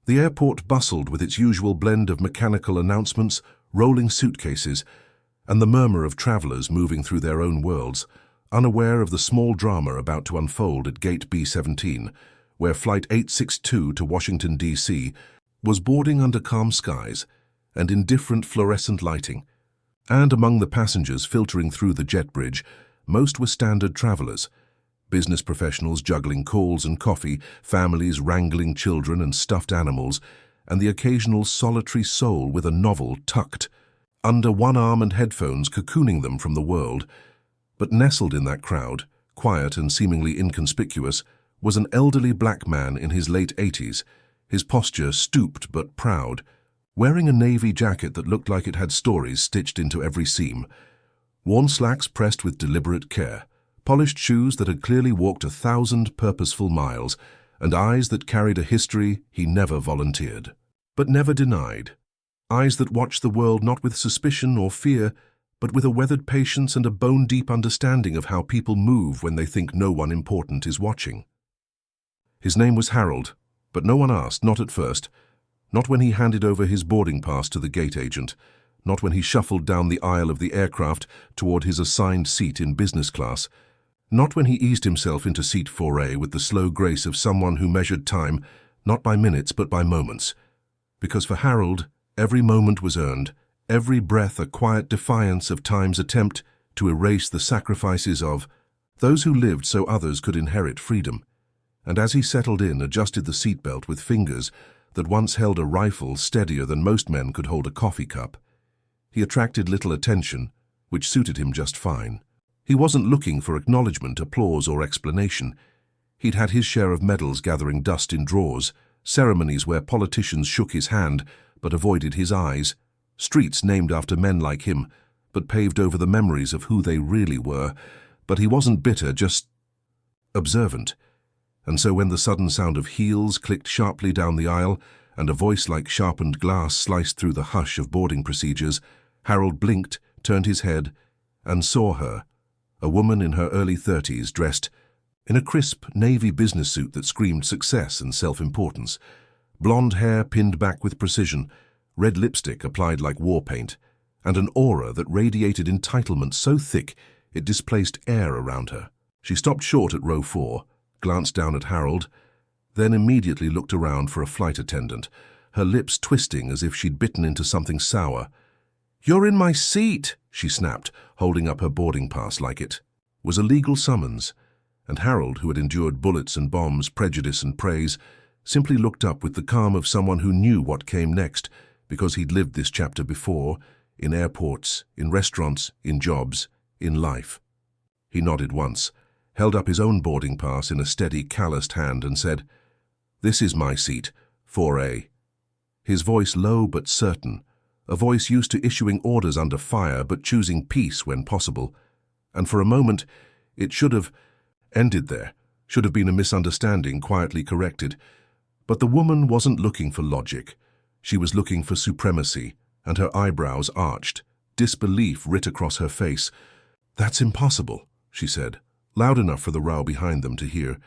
The airport bustled with its usual blend of mechanical announcements, rolling suitcases, and the murmur of travelers moving through their own worlds, unaware of the small drama about to unfold at Gate B-17, where Flight 862 to Washington, D.C. was boarding under calm skies and in different fluorescent lighting. And among the passengers filtering through the jet bridge, most were standard travelers, business professionals juggling calls and coffee, families wrangling children and stuffed animals, and the occasional solitary soul with a novel tucked under one arm and headphones cocooning them from the world. But nestled in that crowd, quiet and seemingly inconspicuous, was an elderly black man in his late 80s, his posture stooped but proud, wearing a navy jacket that looked like it had stories stitched into every seam, worn slacks pressed with deliberate care, polished shoes that had clearly walked 1,000 purposeful miles, and eyes that carried a history he never volunteered, but never denied. Eyes that watched the world not with suspicion or fear, but with a weathered patience and a bone-deep understanding of how people move when they think no one important is watching. His name was Harold, but no one asked, not at first, not when he handed over his boarding pass to the gate agent, not when he shuffled down the aisle of the aircraft toward his assigned seat in business class, not when he eased himself into seat 4A with the slow grace of someone who measured time, not by minutes but by moments. Because for Harold, every moment was earned, every breath a quiet defiance of time's attempt to erase the sacrifices of those who lived so others could inherit freedom. And as he settled in, adjusted the seatbelt with fingers that once held a rifle steadier than most men could hold a coffee cup, he attracted little attention, which suited him just fine. He wasn't looking for acknowledgement, applause, or explanation. He'd had his share of medals gathering dust in drawers, ceremonies where politicians shook his hand but avoided his eyes, streets named after men like him but paved over the memories of who they really were. But he wasn't bitter, just observant. And so when the sudden sound of heels clicked sharply down the aisle and a voice like sharpened glass sliced through the hush of boarding procedures, Harold blinked, turned his head, and saw her, a woman in her early 30s dressed in a crisp navy business suit that screamed success and self-importance, blonde hair pinned back with precision, red lipstick applied like war paint, and an aura that radiated entitlement so thick it displaced air around her. She stopped short at row 4, glanced down at Harold, then immediately looked around for a flight attendant, her lips twisting as if she'd bitten into something sour. "You're in my seat," she snapped, holding up her boarding pass like it was a legal summons, and Harold, who had endured bullets and bombs, prejudice and praise, simply looked up with the calm of someone who knew what came next, because he'd lived this chapter before, in airports, in restaurants, in jobs, in life. He nodded once, held up his own boarding pass in a steady, calloused hand and said, "This is my seat, 4A. His voice low but certain, a voice used to issuing orders under fire but choosing peace when possible. And for a moment, it should have ended there, should have been a misunderstanding quietly corrected. But the woman wasn't looking for logic. She was looking for supremacy, and her eyebrows arched, disbelief writ across her face. "That's impossible," she said, loud enough for the row behind them to hear.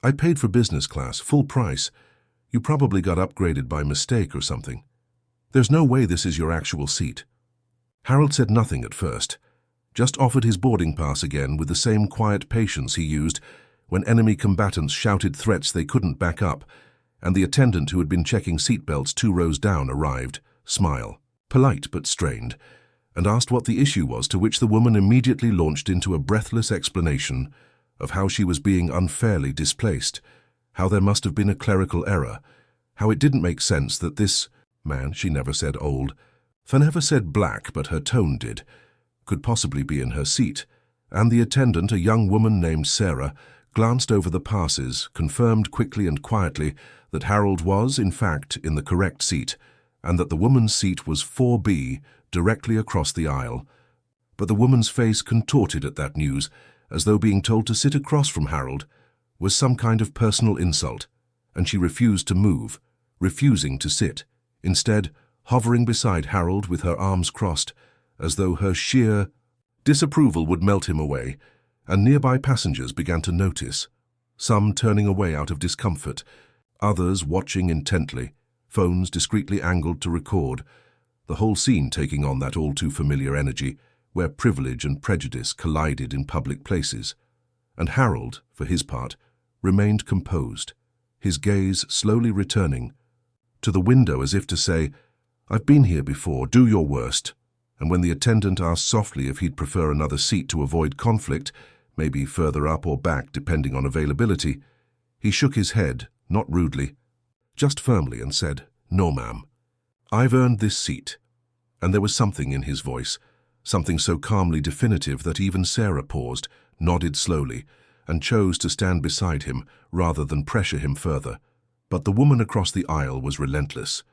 "I paid for business class, full price. You probably got upgraded by mistake or something. There's no way this is your actual seat." Harold said nothing at first, just offered his boarding pass again with the same quiet patience he used when enemy combatants shouted threats they couldn't back up, and the attendant who had been checking seatbelts 2 rows down arrived, smile, polite but strained, and asked what the issue was, to which the woman immediately launched into a breathless explanation of how she was being unfairly displaced, how there must have been a clerical error, how it didn't make sense that this man, she never said old, for never said black, but her tone did, could possibly be in her seat, and the attendant, a young woman named Sarah, glanced over the passes, confirmed quickly and quietly that Harold was, in fact, in the correct seat, and that the woman's seat was 4B, directly across the aisle. But the woman's face contorted at that news, as though being told to sit across from Harold was some kind of personal insult, and she refused to move, refusing to sit, instead hovering beside Harold with her arms crossed, as though her sheer disapproval would melt him away, and nearby passengers began to notice, some turning away out of discomfort, others watching intently, phones discreetly angled to record, the whole scene taking on that all-too-familiar energy where privilege and prejudice collided in public places. And Harold, for his part, remained composed, his gaze slowly returning to the window as if to say, "I've been here before, do your worst." And when the attendant asked softly if he'd prefer another seat to avoid conflict, maybe further up or back depending on availability, he shook his head, not rudely, just firmly, and said, "No, ma'am. I've earned this seat." And there was something in his voice, something so calmly definitive that even Sarah paused, nodded slowly, and chose to stand beside him rather than pressure him further. But the woman across the aisle was relentless,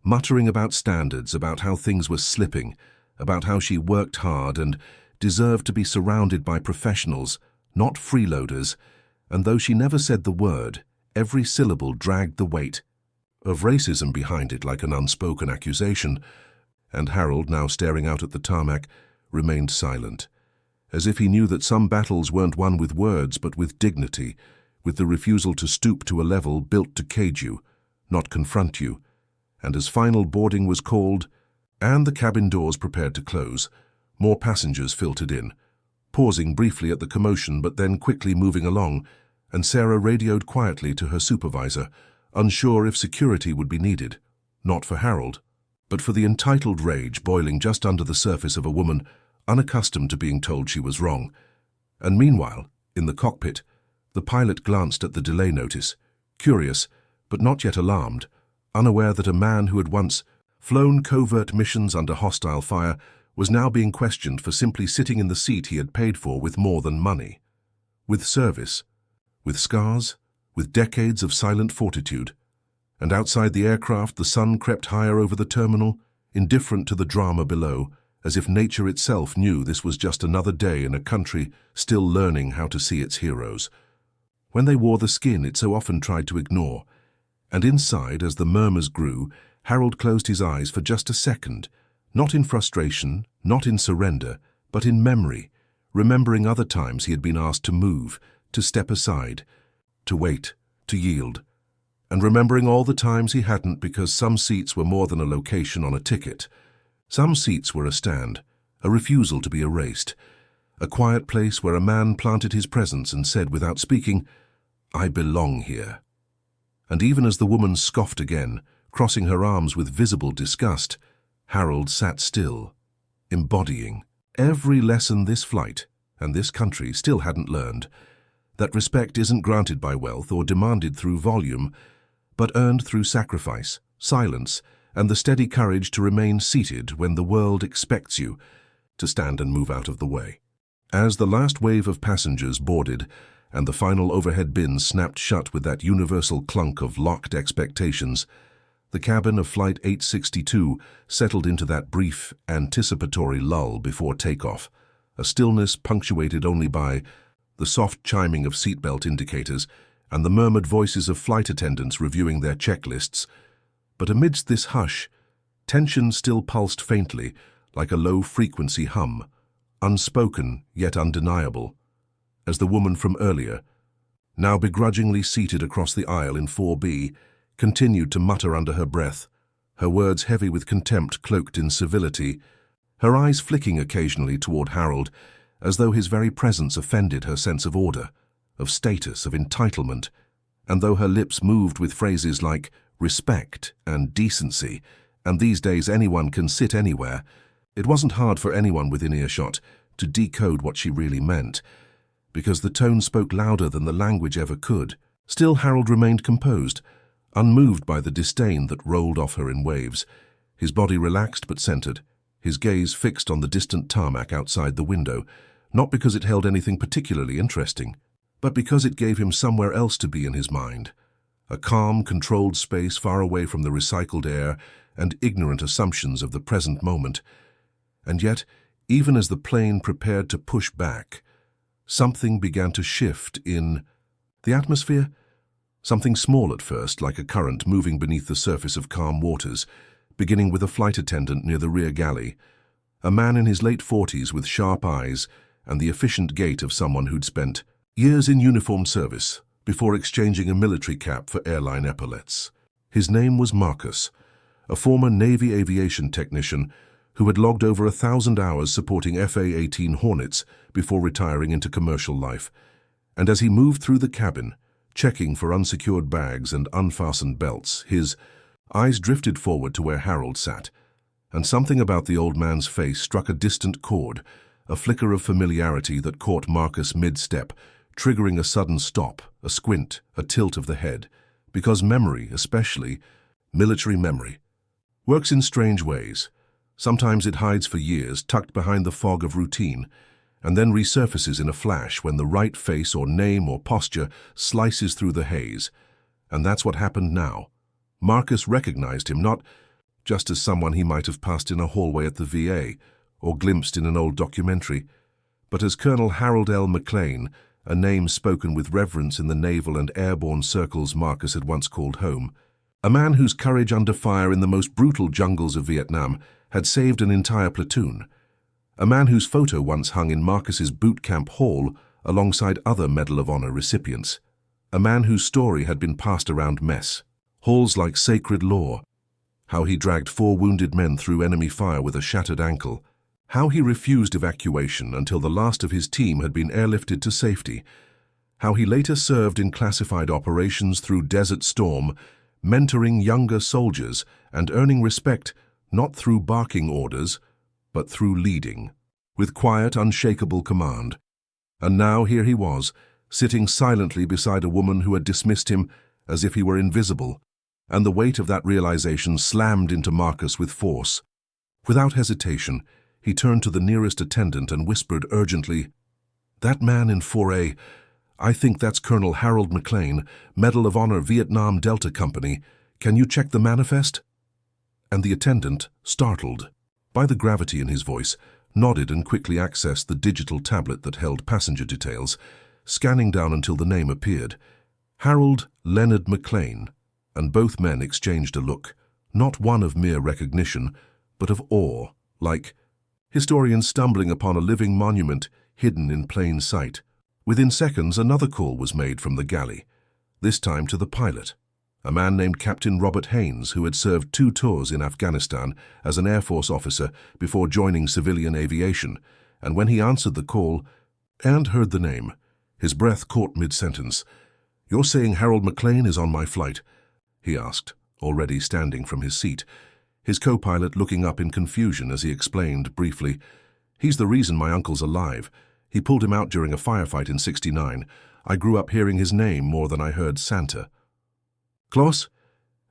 muttering about standards, about how things were slipping, about how she worked hard and deserved to be surrounded by professionals, not freeloaders, and though she never said the word, every syllable dragged the weight of racism behind it like an unspoken accusation, and Harold, now staring out at the tarmac, remained silent, as if he knew that some battles weren't won with words but with dignity, with the refusal to stoop to a level built to cage you, not confront you. And as final boarding was called, and the cabin doors prepared to close, more passengers filtered in, pausing briefly at the commotion but then quickly moving along, and Sarah radioed quietly to her supervisor, unsure if security would be needed, not for Harold, but for the entitled rage boiling just under the surface of a woman unaccustomed to being told she was wrong. And meanwhile, in the cockpit, the pilot glanced at the delay notice, curious but not yet alarmed, unaware that a man who had once flown covert missions under hostile fire was now being questioned for simply sitting in the seat he had paid for with more than money. With service, with scars, with decades of silent fortitude. And outside the aircraft the sun crept higher over the terminal, indifferent to the drama below, as if nature itself knew this was just another day in a country still learning how to see its heroes. When they wore the skin it so often tried to ignore. And inside, as the murmurs grew, Harold closed his eyes for just a second, not in frustration, not in surrender, but in memory, remembering other times he had been asked to move, to step aside, to wait, to yield, and remembering all the times he hadn't because some seats were more than a location on a ticket. Some seats were a stand, a refusal to be erased, a quiet place where a man planted his presence and said without speaking, "I belong here." And even as the woman scoffed again, crossing her arms with visible disgust, Harold sat still, embodying every lesson this flight and this country still hadn't learned, that respect isn't granted by wealth or demanded through volume, but earned through sacrifice, silence, and the steady courage to remain seated when the world expects you to stand and move out of the way. As the last wave of passengers boarded and the final overhead bins snapped shut with that universal clunk of locked expectations, the cabin of Flight 862 settled into that brief, anticipatory lull before takeoff, a stillness punctuated only by the soft chiming of seatbelt indicators and the murmured voices of flight attendants reviewing their checklists. But amidst this hush, tension still pulsed faintly, like a low-frequency hum, unspoken yet undeniable, as the woman from earlier, now begrudgingly seated across the aisle in 4B, continued to mutter under her breath, her words heavy with contempt cloaked in civility, her eyes flicking occasionally toward Harold, as though his very presence offended her sense of order, of status, of entitlement, and though her lips moved with phrases like respect and decency, and these days anyone can sit anywhere, it wasn't hard for anyone within earshot to decode what she really meant, because the tone spoke louder than the language ever could. Still Harold remained composed, unmoved by the disdain that rolled off her in waves, his body relaxed but centered, his gaze fixed on the distant tarmac outside the window, not because it held anything particularly interesting, but because it gave him somewhere else to be in his mind, a calm, controlled space far away from the recycled air and ignorant assumptions of the present moment. And yet, even as the plane prepared to push back, something began to shift in the atmosphere. Something small at first, like a current moving beneath the surface of calm waters, beginning with a flight attendant near the rear galley, a man in his late 40s with sharp eyes and the efficient gait of someone who'd spent years in uniformed service before exchanging a military cap for airline epaulets. His name was Marcus, a former Navy aviation technician who had logged over 1,000 hours supporting FA-18 Hornets before retiring into commercial life. And as he moved through the cabin, checking for unsecured bags and unfastened belts, his eyes drifted forward to where Harold sat, and something about the old man's face struck a distant chord, a flicker of familiarity that caught Marcus mid-step, triggering a sudden stop, a squint, a tilt of the head, because memory, especially military memory, works in strange ways. Sometimes it hides for years, tucked behind the fog of routine, and then resurfaces in a flash when the right face or name or posture slices through the haze. And that's what happened now. Marcus recognized him not just as someone he might have passed in a hallway at the VA or glimpsed in an old documentary, but as Colonel Harold L. McLean, a name spoken with reverence in the naval and airborne circles Marcus had once called home. A man whose courage under fire in the most brutal jungles of Vietnam had saved an entire platoon. A man whose photo once hung in Marcus's boot camp hall alongside other Medal of Honor recipients. A man whose story had been passed around mess, halls like sacred lore. How he dragged 4 wounded men through enemy fire with a shattered ankle. How he refused evacuation until the last of his team had been airlifted to safety. How he later served in classified operations through Desert Storm, mentoring younger soldiers and earning respect not through barking orders, but through leading, with quiet, unshakable command. And now here he was, sitting silently beside a woman who had dismissed him as if he were invisible, and the weight of that realization slammed into Marcus with force. Without hesitation, he turned to the nearest attendant and whispered urgently, "That man in 4A, I think that's Colonel Harold McLean, Medal of Honor Vietnam Delta Company. Can you check the manifest?" And the attendant, startled by the gravity in his voice, nodded and quickly accessed the digital tablet that held passenger details, scanning down until the name appeared. Harold Leonard McLean, and both men exchanged a look, not one of mere recognition, but of awe, like historians stumbling upon a living monument hidden in plain sight. Within seconds, another call was made from the galley, this time to the pilot, a man named Captain Robert Haynes, who had served 2 tours in Afghanistan as an Air Force officer before joining civilian aviation, and when he answered the call and heard the name, his breath caught mid-sentence. "You're saying Harold McLean is on my flight?" he asked, already standing from his seat, his co-pilot looking up in confusion as he explained briefly, "He's the reason my uncle's alive. He pulled him out during a firefight in '69. I grew up hearing his name more than I heard Santa." "Klaus?"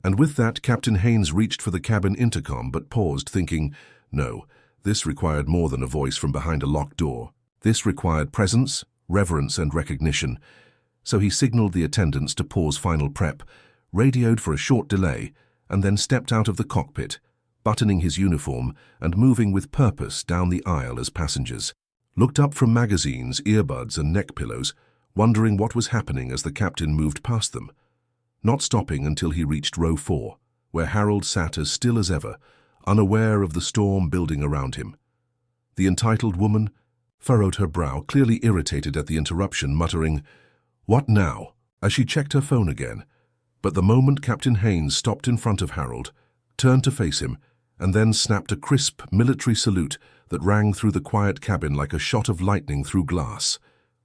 And with that, Captain Haynes reached for the cabin intercom but paused, thinking, no, this required more than a voice from behind a locked door. This required presence, reverence, and recognition. So he signaled the attendants to pause final prep, radioed for a short delay, and then stepped out of the cockpit, buttoning his uniform and moving with purpose down the aisle as passengers looked up from magazines, earbuds, and neck pillows, wondering what was happening as the captain moved past them, not stopping until he reached row 4, where Harold sat as still as ever, unaware of the storm building around him. The entitled woman furrowed her brow, clearly irritated at the interruption, muttering, "What now?" as she checked her phone again. But the moment Captain Haynes stopped in front of Harold, turned to face him, and then snapped a crisp military salute that rang through the quiet cabin like a shot of lightning through glass.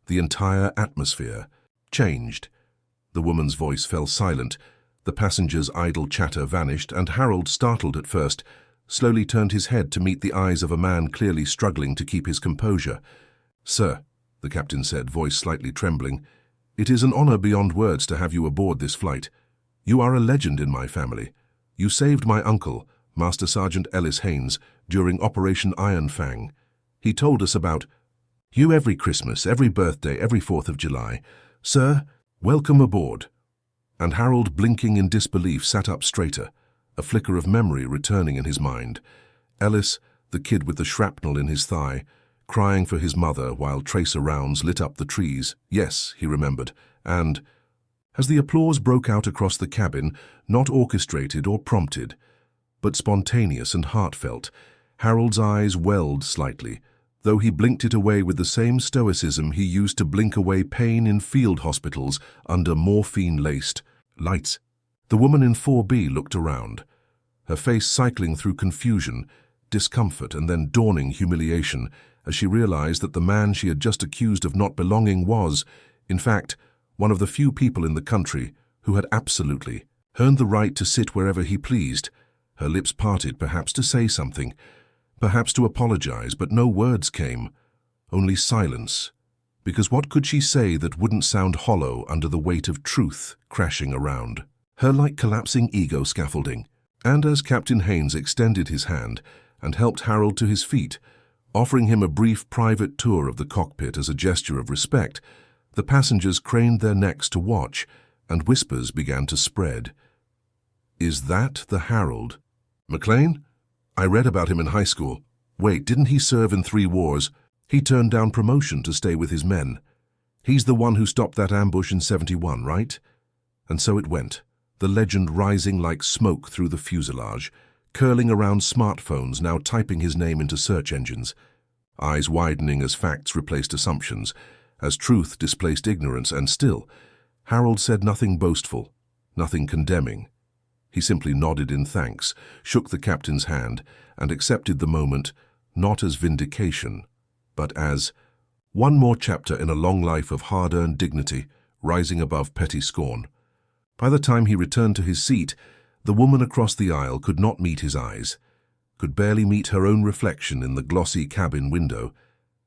The entire atmosphere changed. The woman's voice fell silent, the passengers' idle chatter vanished, and Harold, startled at first, slowly turned his head to meet the eyes of a man clearly struggling to keep his composure. "Sir," the captain said, voice slightly trembling, "it is an honor beyond words to have you aboard this flight. You are a legend in my family. You saved my uncle, Master Sergeant Ellis Haynes, during Operation Iron Fang. He told us about you every Christmas, every birthday, every 4th of July. Sir, welcome aboard." And Harold, blinking in disbelief, sat up straighter, a flicker of memory returning in his mind. Ellis, the kid with the shrapnel in his thigh, crying for his mother while tracer rounds lit up the trees. Yes, he remembered. And as the applause broke out across the cabin, not orchestrated or prompted, but spontaneous and heartfelt, Harold's eyes welled slightly, though he blinked it away with the same stoicism he used to blink away pain in field hospitals under morphine-laced lights. The woman in 4B looked around, her face cycling through confusion, discomfort, and then dawning humiliation as she realized that the man she had just accused of not belonging was, in fact, one of the few people in the country who had absolutely earned the right to sit wherever he pleased. Her lips parted, perhaps to say something, perhaps to apologize, but no words came, only silence. Because what could she say that wouldn't sound hollow under the weight of truth crashing around her like collapsing ego scaffolding? And as Captain Haynes extended his hand and helped Harold to his feet, offering him a brief private tour of the cockpit as a gesture of respect, the passengers craned their necks to watch, and whispers began to spread. "Is that the Harold McLean? I read about him in high school. Wait, didn't he serve in 3 wars? He turned down promotion to stay with his men. He's the one who stopped that ambush in 71, right?" And so it went, the legend rising like smoke through the fuselage, curling around smartphones now typing his name into search engines, eyes widening as facts replaced assumptions, as truth displaced ignorance, and still, Harold said nothing boastful, nothing condemning. He simply nodded in thanks, shook the captain's hand, and accepted the moment, not as vindication, but as one more chapter in a long life of hard-earned dignity, rising above petty scorn. By the time he returned to his seat, the woman across the aisle could not meet his eyes, could barely meet her own reflection in the glossy cabin window,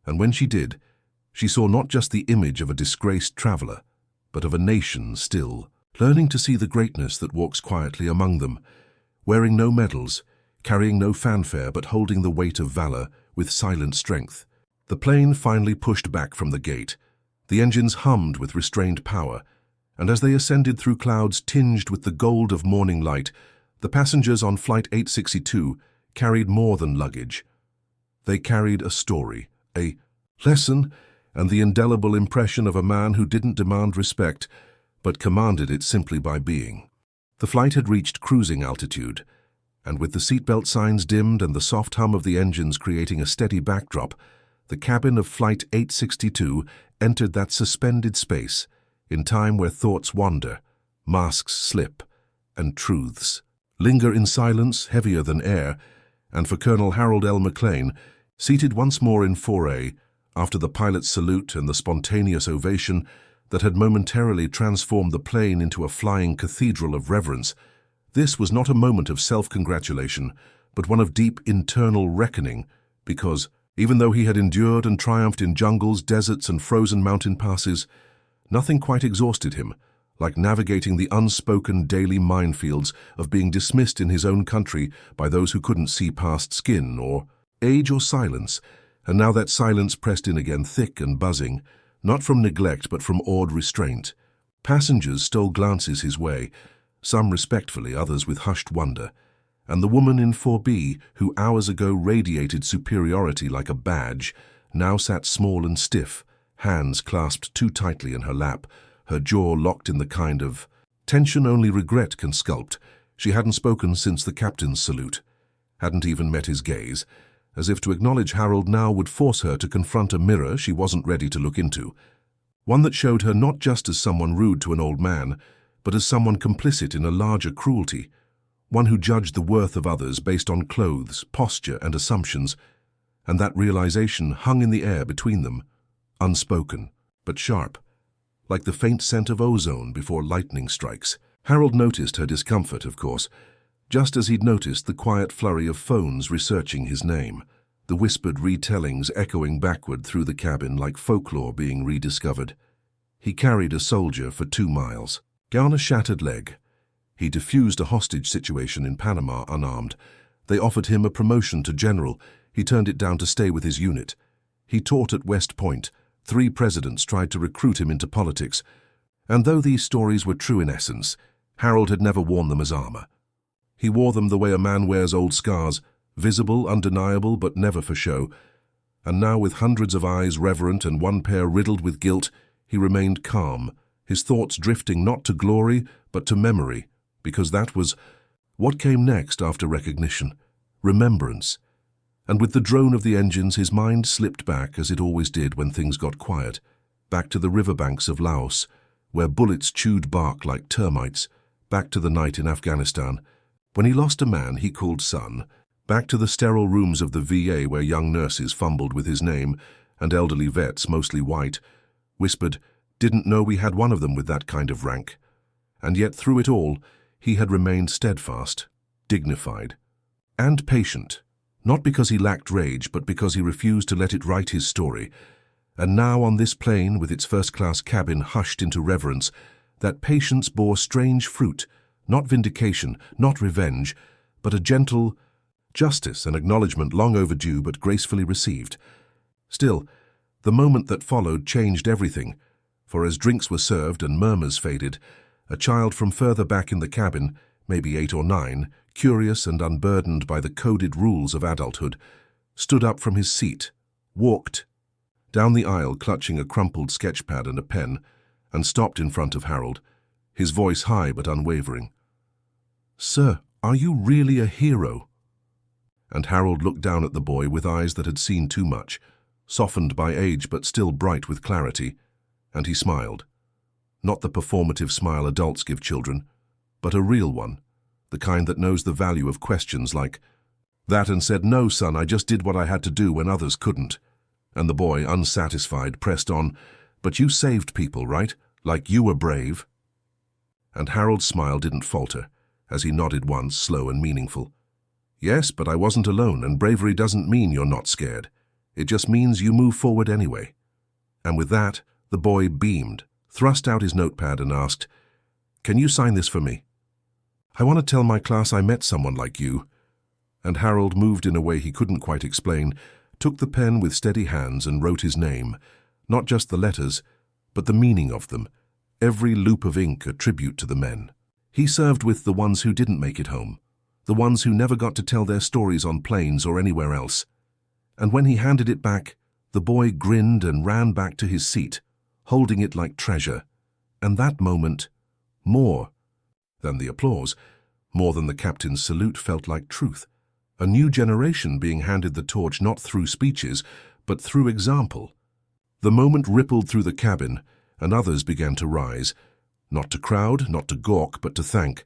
and when she did, she saw not just the image of a disgraced traveler, but of a nation still learning to see the greatness that walks quietly among them, wearing no medals, carrying no fanfare, but holding the weight of valor with silent strength. The plane finally pushed back from the gate. The engines hummed with restrained power, and as they ascended through clouds tinged with the gold of morning light, the passengers on Flight 862 carried more than luggage. They carried a story, a lesson, and the indelible impression of a man who didn't demand respect, but commanded it simply by being. The flight had reached cruising altitude, and with the seatbelt signs dimmed and the soft hum of the engines creating a steady backdrop, the cabin of Flight 862 entered that suspended space, in time where thoughts wander, masks slip, and truths linger in silence heavier than air, and for Colonel Harold L. McLean, seated once more in 4A, after the pilot's salute and the spontaneous ovation that had momentarily transformed the plane into a flying cathedral of reverence, this was not a moment of self-congratulation, but one of deep internal reckoning, because, even though he had endured and triumphed in jungles, deserts, and frozen mountain passes, nothing quite exhausted him, like navigating the unspoken daily minefields of being dismissed in his own country by those who couldn't see past skin or age or silence, and now that silence pressed in again, thick and buzzing, not from neglect but from awed restraint. Passengers stole glances his way, some respectfully, others with hushed wonder, and the woman in 4B, who hours ago radiated superiority like a badge, now sat small and stiff, hands clasped too tightly in her lap, her jaw locked in the kind of tension only regret can sculpt. She hadn't spoken since the captain's salute, hadn't even met his gaze, as if to acknowledge Harold now would force her to confront a mirror she wasn't ready to look into, one that showed her not just as someone rude to an old man, but as someone complicit in a larger cruelty, one who judged the worth of others based on clothes, posture, and assumptions, and that realization hung in the air between them, unspoken, but sharp, like the faint scent of ozone before lightning strikes. Harold noticed her discomfort, of course, just as he'd noticed the quiet flurry of phones researching his name, the whispered retellings echoing backward through the cabin like folklore being rediscovered. He carried a soldier for 2 miles, down a shattered leg. He defused a hostage situation in Panama unarmed. They offered him a promotion to general. He turned it down to stay with his unit. He taught at West Point. 3 presidents tried to recruit him into politics. And though these stories were true in essence, Harold had never worn them as armor. He wore them the way a man wears old scars, visible, undeniable, but never for show. And now, with hundreds of eyes reverent and one pair riddled with guilt, he remained calm, his thoughts drifting not to glory, but to memory, because that was what came next after recognition, remembrance. And with the drone of the engines, his mind slipped back, as it always did when things got quiet, back to the riverbanks of Laos, where bullets chewed bark like termites, back to the night in Afghanistan, when he lost a man he called son, back to the sterile rooms of the VA where young nurses fumbled with his name and elderly vets, mostly white, whispered, "Didn't know we had one of them with that kind of rank." And yet through it all, he had remained steadfast, dignified, and patient, not because he lacked rage, but because he refused to let it write his story. And now on this plane, with its first-class cabin hushed into reverence, that patience bore strange fruit, not vindication, not revenge, but a gentle justice, an acknowledgement long overdue but gracefully received. Still, the moment that followed changed everything, for as drinks were served and murmurs faded, a child from further back in the cabin, maybe 8 or 9, curious and unburdened by the coded rules of adulthood, stood up from his seat, walked down the aisle clutching a crumpled sketchpad and a pen, and stopped in front of Harold, his voice high but unwavering. "Sir, are you really a hero?" And Harold looked down at the boy with eyes that had seen too much, softened by age but still bright with clarity, and he smiled. Not the performative smile adults give children, but a real one, the kind that knows the value of questions like that and said, "No, son, I just did what I had to do when others couldn't." And the boy, unsatisfied, pressed on, "But you saved people, right? Like you were brave." And Harold's smile didn't falter, as he nodded once, slow and meaningful. "Yes, but I wasn't alone, and bravery doesn't mean you're not scared. It just means you move forward anyway." And with that, the boy beamed, thrust out his notepad and asked, "Can you sign this for me? I want to tell my class I met someone like you." And Harold, moved in a way he couldn't quite explain, took the pen with steady hands and wrote his name, not just the letters, but the meaning of them, every loop of ink a tribute to the men. He served with the ones who didn't make it home, the ones who never got to tell their stories on planes or anywhere else. And when he handed it back, the boy grinned and ran back to his seat, holding it like treasure. And that moment, more than the applause, more than the captain's salute, felt like truth. A new generation being handed the torch not through speeches, but through example. The moment rippled through the cabin, and others began to rise, not to crowd, not to gawk, but to thank.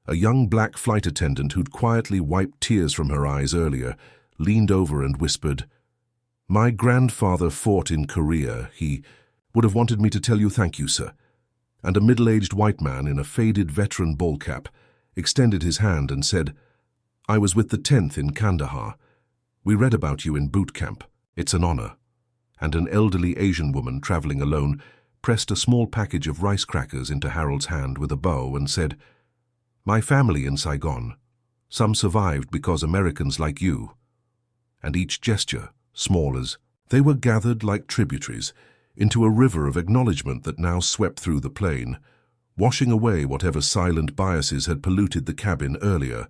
A young black flight attendant who'd quietly wiped tears from her eyes earlier leaned over and whispered, "My grandfather fought in Korea. He would have wanted me to tell you thank you, sir." And a middle-aged white man in a faded veteran ball cap extended his hand and said, "I was with the 10th in Kandahar. We read about you in boot camp. It's an honor." And an elderly Asian woman traveling alone pressed a small package of rice crackers into Harold's hand with a bow and said, "My family in Saigon. Some survived because Americans like you." And each gesture, small as they were, gathered like tributaries into a river of acknowledgement that now swept through the plane, washing away whatever silent biases had polluted the cabin earlier.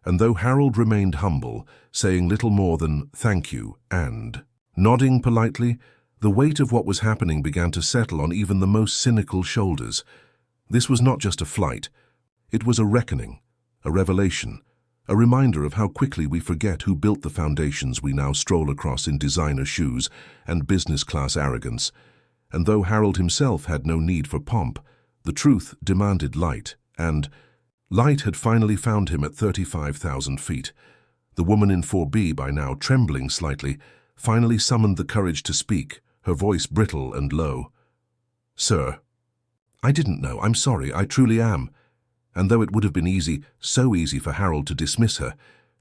And though Harold remained humble, saying little more than "thank you" and nodding politely, the weight of what was happening began to settle on even the most cynical shoulders. This was not just a flight. It was a reckoning, a revelation, a reminder of how quickly we forget who built the foundations we now stroll across in designer shoes and business-class arrogance. And though Harold himself had no need for pomp, the truth demanded light, and light had finally found him at 35,000 feet. The woman in 4B, by now trembling slightly, finally summoned the courage to speak, her voice brittle and low. "Sir, I didn't know. I'm sorry. I truly am." And though it would have been easy, so easy for Harold to dismiss her,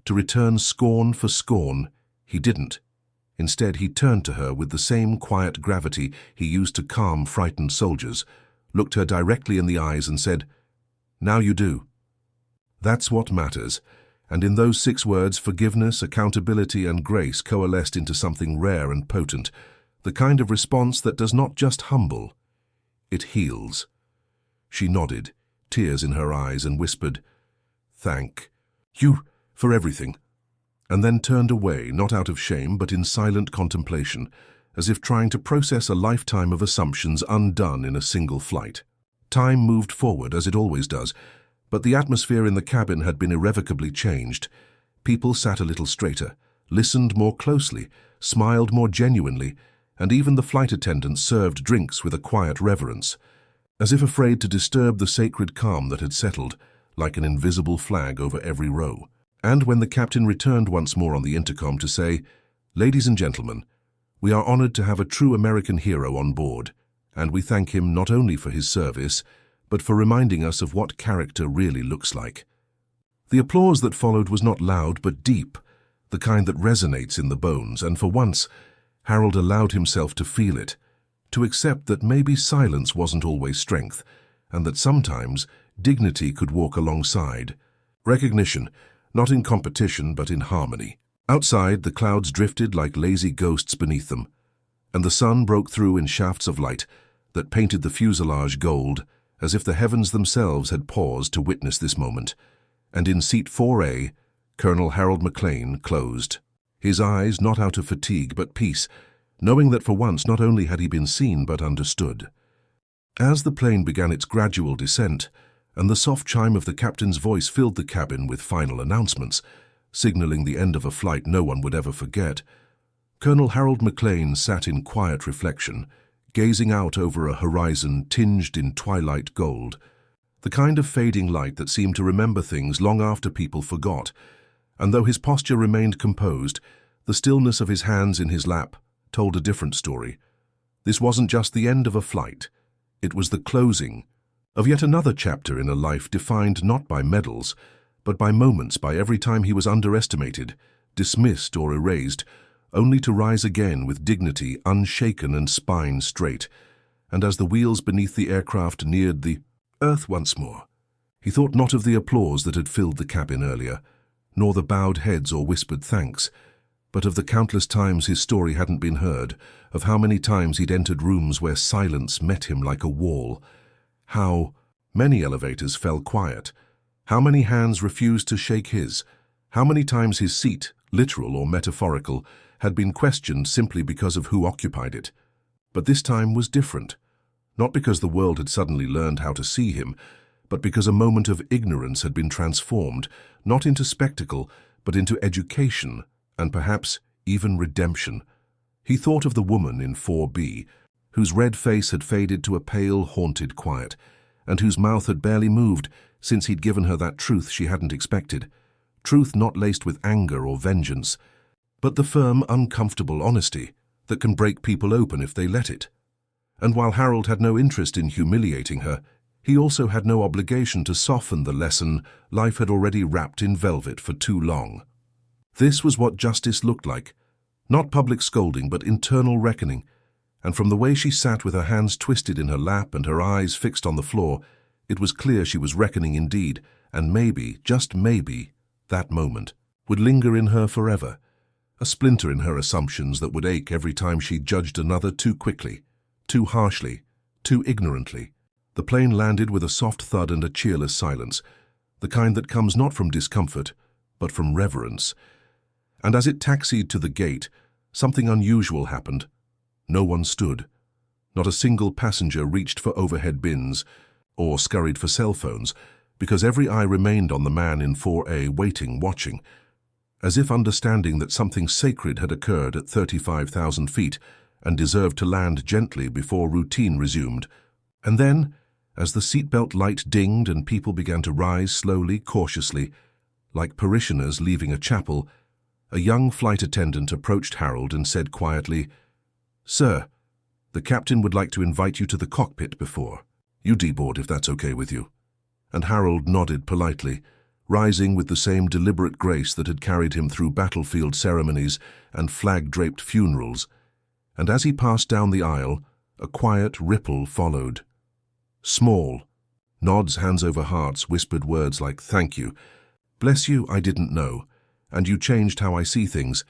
to return scorn for scorn, he didn't. Instead, he turned to her with the same quiet gravity he used to calm frightened soldiers, looked her directly in the eyes and said, "Now you do. That's what matters." And in those 6 words, forgiveness, accountability, and grace coalesced into something rare and potent, the kind of response that does not just humble, it heals. She nodded, tears in her eyes, and whispered, "Thank you for everything," and then turned away, not out of shame, but in silent contemplation, as if trying to process a lifetime of assumptions undone in a single flight. Time moved forward, as it always does, but the atmosphere in the cabin had been irrevocably changed. People sat a little straighter, listened more closely, smiled more genuinely, and even the flight attendants served drinks with a quiet reverence. as if afraid to disturb the sacred calm that had settled like an invisible flag over every row. And when the captain returned once more on the intercom to say, "Ladies and gentlemen, we are honored to have a true American hero on board, and we thank him not only for his service, but for reminding us of what character really looks like." The applause that followed was not loud but deep, the kind that resonates in the bones, and for once, Harold allowed himself to feel it, to accept that maybe silence wasn't always strength, and that sometimes dignity could walk alongside. Recognition, not in competition but in harmony. Outside, the clouds drifted like lazy ghosts beneath them, and the sun broke through in shafts of light that painted the fuselage gold, as if the heavens themselves had paused to witness this moment. And in seat 4A, Colonel Harold McLean closed, his eyes not out of fatigue but peace, knowing that for once not only had he been seen but understood. As the plane began its gradual descent, and the soft chime of the captain's voice filled the cabin with final announcements, signaling the end of a flight no one would ever forget, Colonel Harold McLean sat in quiet reflection, gazing out over a horizon tinged in twilight gold, the kind of fading light that seemed to remember things long after people forgot. And though his posture remained composed, the stillness of his hands in his lap told a different story. This wasn't just the end of a flight, it was the closing of yet another chapter in a life defined not by medals, but by moments, by every time he was underestimated, dismissed or erased, only to rise again with dignity unshaken and spine straight. And as the wheels beneath the aircraft neared the earth once more, he thought not of the applause that had filled the cabin earlier, nor the bowed heads or whispered thanks, but of the countless times his story hadn't been heard, of how many times he'd entered rooms where silence met him like a wall, how many elevators fell quiet, how many hands refused to shake his, how many times his seat, literal or metaphorical, had been questioned simply because of who occupied it. But this time was different, not because the world had suddenly learned how to see him, but because a moment of ignorance had been transformed, not into spectacle, but into education, and perhaps even redemption. He thought of the woman in 4B, whose red face had faded to a pale, haunted quiet, and whose mouth had barely moved since he'd given her that truth she hadn't expected. Truth not laced with anger or vengeance, but the firm, uncomfortable honesty that can break people open if they let it. And while Harold had no interest in humiliating her, he also had no obligation to soften the lesson life had already wrapped in velvet for too long. This was what justice looked like, not public scolding but internal reckoning, and from the way she sat with her hands twisted in her lap and her eyes fixed on the floor, it was clear she was reckoning indeed, and maybe, just maybe, that moment would linger in her forever, a splinter in her assumptions that would ache every time she judged another too quickly, too harshly, too ignorantly. The plane landed with a soft thud and a cheerless silence, the kind that comes not from discomfort, but from reverence. And as it taxied to the gate, something unusual happened. No one stood. Not a single passenger reached for overhead bins or scurried for cell phones, because every eye remained on the man in 4A, waiting, watching, as if understanding that something sacred had occurred at 35,000 feet and deserved to land gently before routine resumed. And then, as the seatbelt light dinged and people began to rise slowly, cautiously, like parishioners leaving a chapel, a young flight attendant approached Harold and said quietly, "Sir, the captain would like to invite you to the cockpit before you deboard, if that's okay with you." And Harold nodded politely, rising with the same deliberate grace that had carried him through battlefield ceremonies and flag-draped funerals. And as he passed down the aisle, a quiet ripple followed. Small, nods, hands over hearts, whispered words like, "Thank you," "Bless you, I didn't know," and "You changed how I see things."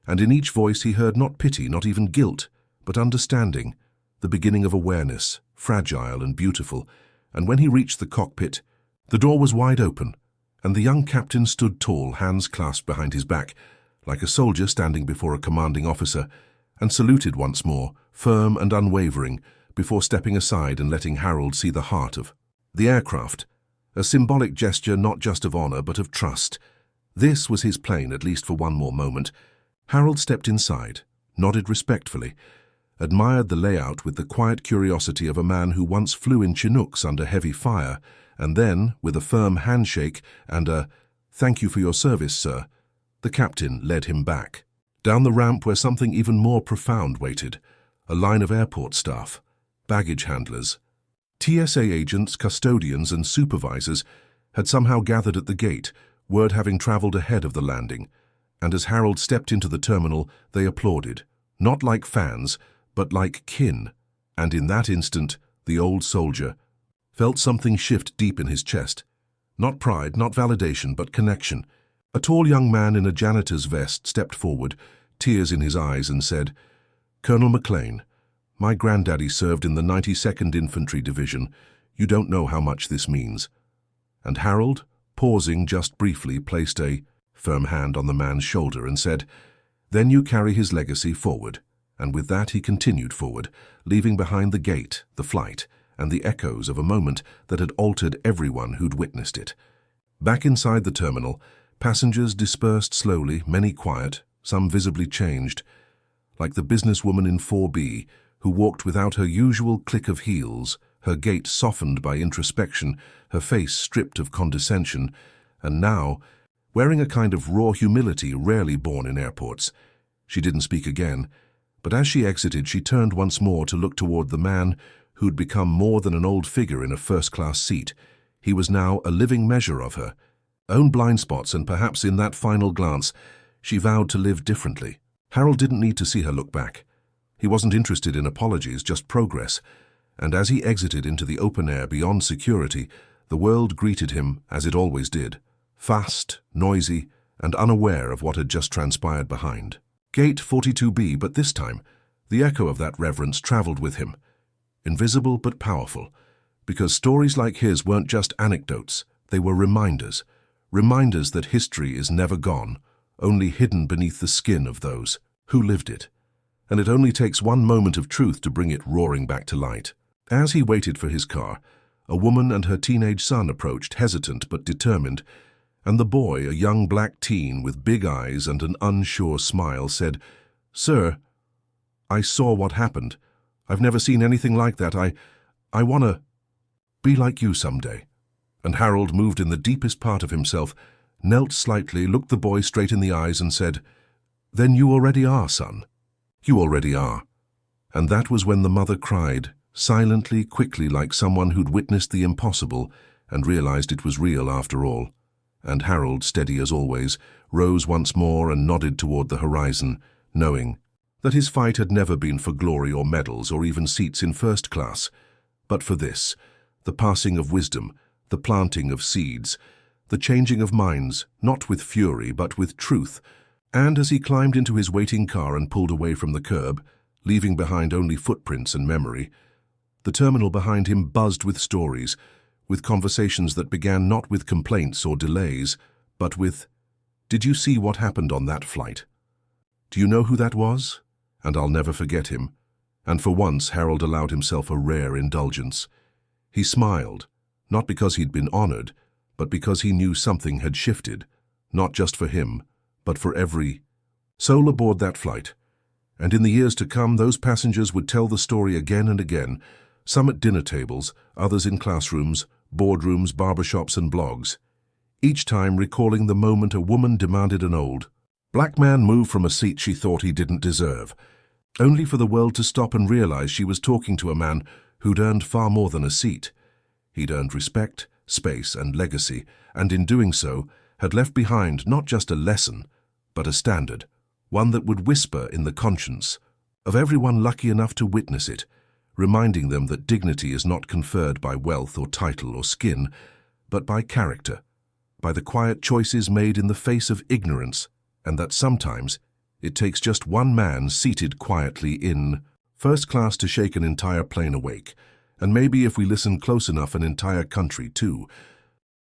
And in each voice he heard not pity, not even guilt, but understanding, the beginning of awareness, fragile and beautiful. And when he reached the cockpit, the door was wide open, and the young captain stood tall, hands clasped behind his back, like a soldier standing before a commanding officer, and saluted once more, firm and unwavering, before stepping aside and letting Harold see the heart of the aircraft, a symbolic gesture not just of honor but of trust. This was his plane, at least for one more moment. Harold stepped inside, nodded respectfully, admired the layout with the quiet curiosity of a man who once flew in Chinooks under heavy fire, and then, with a firm handshake and a "Thank you for your service, sir," the captain led him back. Down the ramp where something even more profound waited, a line of airport staff, baggage handlers. TSA agents, custodians and supervisors had somehow gathered at the gate, word having traveled ahead of the landing, and as Harold stepped into the terminal, they applauded, not like fans, but like kin, and in that instant, the old soldier felt something shift deep in his chest. Not pride, not validation, but connection. A tall young man in a janitor's vest stepped forward, tears in his eyes, and said, "Colonel McLean, my granddaddy served in the 92nd Infantry Division. You don't know how much this means." And Harold, pausing just briefly, placed a firm hand on the man's shoulder and said, "Then you carry his legacy forward." And with that he continued forward, leaving behind the gate, the flight, and the echoes of a moment that had altered everyone who'd witnessed it. Back inside the terminal, passengers dispersed slowly, many quiet, some visibly changed, like the businesswoman in 4B, who walked without her usual click of heels, her gait softened by introspection, her face stripped of condescension, and now, wearing a kind of raw humility rarely born in airports. She didn't speak again, but as she exited, she turned once more to look toward the man who'd become more than an old figure in a first-class seat. He was now a living measure of her own blind spots, and perhaps in that final glance, she vowed to live differently. Harold didn't need to see her look back. He wasn't interested in apologies, just progress. And as he exited into the open air beyond security, the world greeted him as it always did, fast, noisy, and unaware of what had just transpired behind. Gate 42B, but this time, the echo of that reverence traveled with him. Invisible but powerful, because stories like his weren't just anecdotes, they were reminders. Reminders that history is never gone, only hidden beneath the skin of those who lived it. And it only takes one moment of truth to bring it roaring back to light. As he waited for his car, a woman and her teenage son approached, hesitant but determined, and the boy, a young black teen with big eyes and an unsure smile, said, "Sir, I saw what happened. I've never seen anything like that. I want to be like you someday." And Harold moved in the deepest part of himself, knelt slightly, looked the boy straight in the eyes and said, "Then you already are, son. You already are." And that was when the mother cried, silently, quickly, like someone who'd witnessed the impossible and realized it was real after all. And Harold, steady as always, rose once more and nodded toward the horizon, knowing that his fight had never been for glory or medals or even seats in first class, but for this, the passing of wisdom, the planting of seeds, the changing of minds, not with fury but with truth. And as he climbed into his waiting car and pulled away from the curb, leaving behind only footprints and memory, the terminal behind him buzzed with stories, with conversations that began not with complaints or delays, but with, "Did you see what happened on that flight? Do you know who that was? And I'll never forget him." And for once, Harold allowed himself a rare indulgence. He smiled, not because he'd been honored, but because he knew something had shifted, not just for him, but for every soul aboard that flight. And in the years to come, those passengers would tell the story again and again, some at dinner tables, others in classrooms, boardrooms, barbershops, and blogs, each time recalling the moment a woman demanded an old black man move from a seat she thought he didn't deserve, only for the world to stop and realize she was talking to a man who'd earned far more than a seat. He'd earned respect, space, and legacy, and in doing so, had left behind not just a lesson, but a standard, one that would whisper in the conscience of everyone lucky enough to witness it, reminding them that dignity is not conferred by wealth or title or skin, but by character, by the quiet choices made in the face of ignorance, and that sometimes it takes just one man seated quietly in first class to shake an entire plane awake, and maybe if we listen close enough, an entire country too.